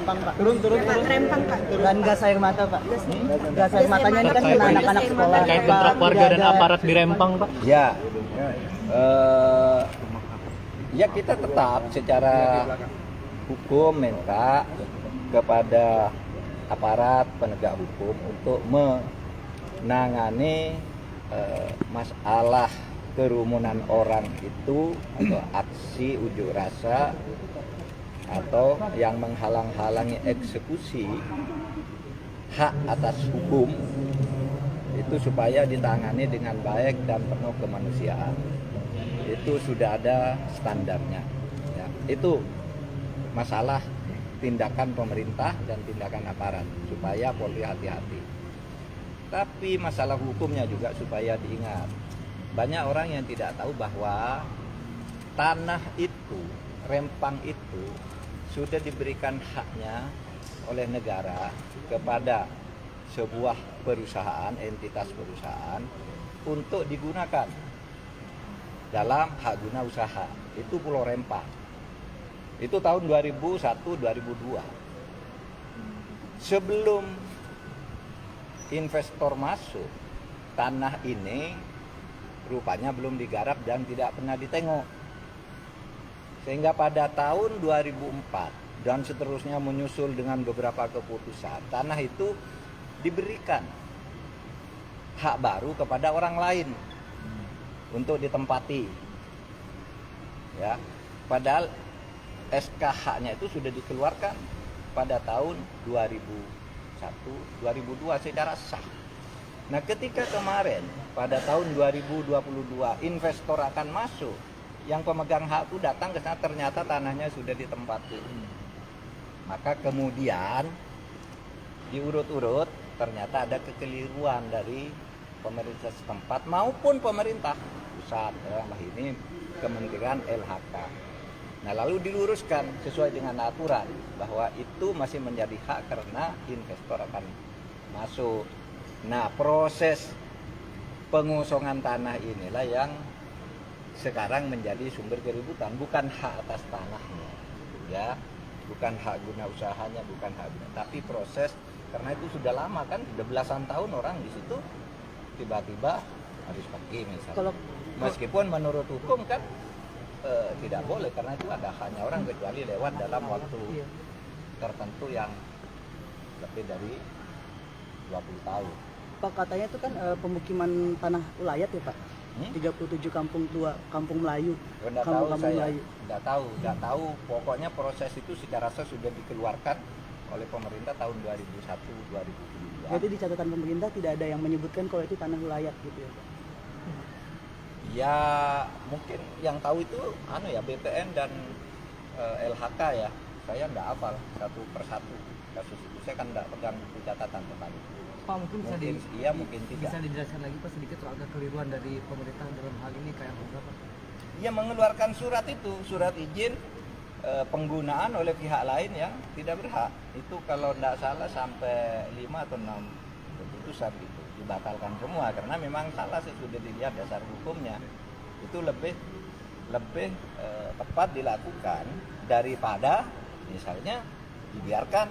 Rempang, Pak. Turun. Rempang, Pak. Dan gas air mata, Pak. Gas air matanya ini kan kena anak-anak sekolah. Terkait Pak. kontrak warga Tidak dan ada- aparat di Rempang, Pak. Ya, ya kita tetap secara hukum minta kepada aparat penegak hukum untuk menangani masalah kerumunan orang itu atau aksi unjuk rasa atau yang menghalang-halangi eksekusi hak atas hukum itu supaya ditangani dengan baik dan penuh kemanusiaan. Itu sudah ada standarnya. Ya, itu masalah tindakan pemerintah dan tindakan aparat supaya Polri hati-hati. Tapi masalah hukumnya juga supaya diingat. Banyak orang yang tidak tahu bahwa tanah itu, Rempang itu sudah diberikan haknya oleh negara kepada sebuah perusahaan, entitas perusahaan untuk digunakan dalam hak guna usaha. Itu Pulau Rempang. Itu tahun 2001-2002. Sebelum investor masuk, tanah ini rupanya belum digarap dan tidak pernah ditengok. Sehingga pada tahun 2004 dan seterusnya menyusul dengan beberapa keputusan, tanah itu diberikan hak baru kepada orang lain untuk ditempati. Ya, padahal SK-nya itu sudah dikeluarkan pada tahun 2001-2002 secara sah. Nah, ketika kemarin pada tahun 2022 investor akan masuk, yang pemegang hak itu datang ke sana ternyata tanahnya sudah ditempati. Maka kemudian diurut-urut ternyata ada kekeliruan dari pemerintah setempat maupun pemerintah pusat, dalam hal ini Kementerian LHK. Nah, lalu diluruskan sesuai dengan aturan bahwa itu masih menjadi hak karena investor akan masuk. Nah, proses pengosongan tanah inilah yang sekarang menjadi sumber keributan, bukan hak atas tanahnya, ya, bukan hak guna usahanya, bukan hak guna, tapi proses, karena itu sudah lama kan, sudah belasan tahun orang di situ, tiba-tiba harus pergi misalnya. Meskipun menurut hukum kan tidak boleh karena itu ada haknya orang kecuali lewat dalam waktu tertentu yang lebih dari 20 tahun. Pak, katanya itu kan pemukiman tanah ulayat ya, Pak? 37 kampung tua, kampung Melayu. Enggak tahu saya, enggak tahu. Pokoknya proses itu secara sah sudah dikeluarkan oleh pemerintah tahun 2001-2002. Jadi di catatan pemerintah tidak ada yang menyebutkan kalau itu tanah ulayat gitu ya, Pak? Ya, mungkin yang tahu itu BPN dan LHK ya. Saya enggak hafal satu persatu kasus itu. Saya kan enggak pegang buku catatan tentang itu. Pak, mungkin mungkin tidak. Bisa dijelaskan lagi Pak sedikit soal kekeliruan dari pemerintah dalam hal ini kayak apa? Ia mengeluarkan surat itu, surat izin penggunaan oleh pihak lain yang tidak berhak. Itu kalau tidak salah sampai 5 atau 6 keputusan gitu dibatalkan semua karena memang salah sudah dilihat dasar hukumnya. Itu lebih tepat dilakukan daripada misalnya dibiarkan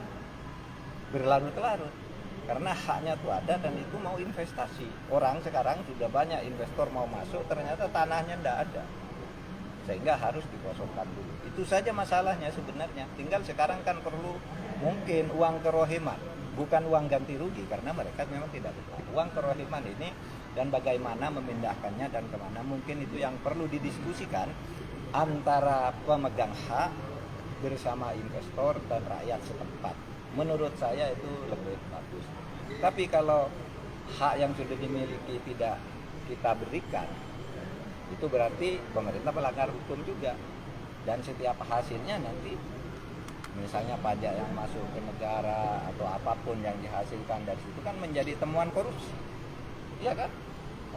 berlarut-larut. Karena haknya itu ada dan itu mau investasi. Orang sekarang sudah banyak investor mau masuk, ternyata tanahnya tidak ada. Sehingga harus dikosongkan dulu. Itu saja masalahnya sebenarnya. Tinggal sekarang kan perlu mungkin uang kerohiman, bukan uang ganti rugi karena mereka memang tidak berhak. Uang kerohiman ini dan bagaimana memindahkannya dan kemana, mungkin itu yang perlu didiskusikan antara pemegang hak bersama investor dan rakyat setempat. Menurut saya itu lebih bagus. Tapi kalau hak yang sudah dimiliki tidak kita berikan, itu berarti pemerintah melanggar hukum juga. Dan setiap hasilnya nanti, misalnya pajak yang masuk ke negara atau apapun yang dihasilkan dari situ kan menjadi temuan korupsi. Iya kan?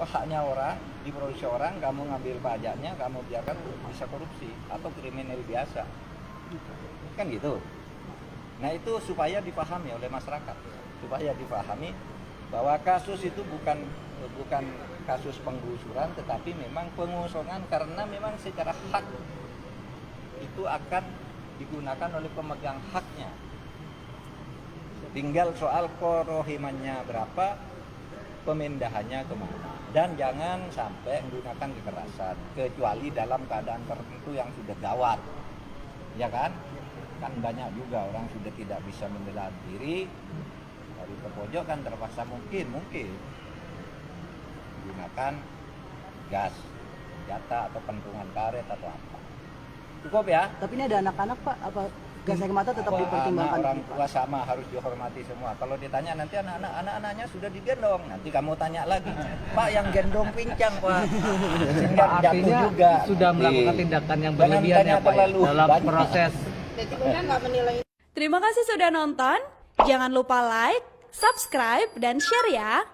Haknya orang, diproduksi orang, kamu ngambil pajaknya, kamu biarkan bisa korupsi atau kriminal biasa. Kan gitu. Nah, itu supaya dipahami oleh masyarakat, supaya dipahami bahwa kasus itu bukan kasus penggusuran, tetapi memang pengosongan karena memang secara hak itu akan digunakan oleh pemegang haknya Tinggal soal korohimannya berapa, pemindahannya kemana. Dan jangan sampai menggunakan kekerasan, kecuali dalam keadaan tertentu yang sudah gawat. Ya kan? Kan banyak juga orang sudah tidak bisa membela diri, dari ke pojok kan terpaksa mungkin menggunakan gas, senjata atau pentungan karet atau apa. Cukup ya? Tapi ini ada anak-anak Pak, apa gas air mata tetap Wah, dipertimbangkan? anak orang tua sama harus dihormati semua. Kalau ditanya nanti anak-anaknya sudah digendong, nanti kamu tanya lagi, Pak yang gendong pincang Pak, sehingga jatuh Artinya juga. sudah nanti. melakukan tindakan yang Jangan berlebihan tanya ya Pak ya, terlalu dalam banyak. proses. Terima kasih sudah nonton. Jangan lupa like, subscribe, dan share ya.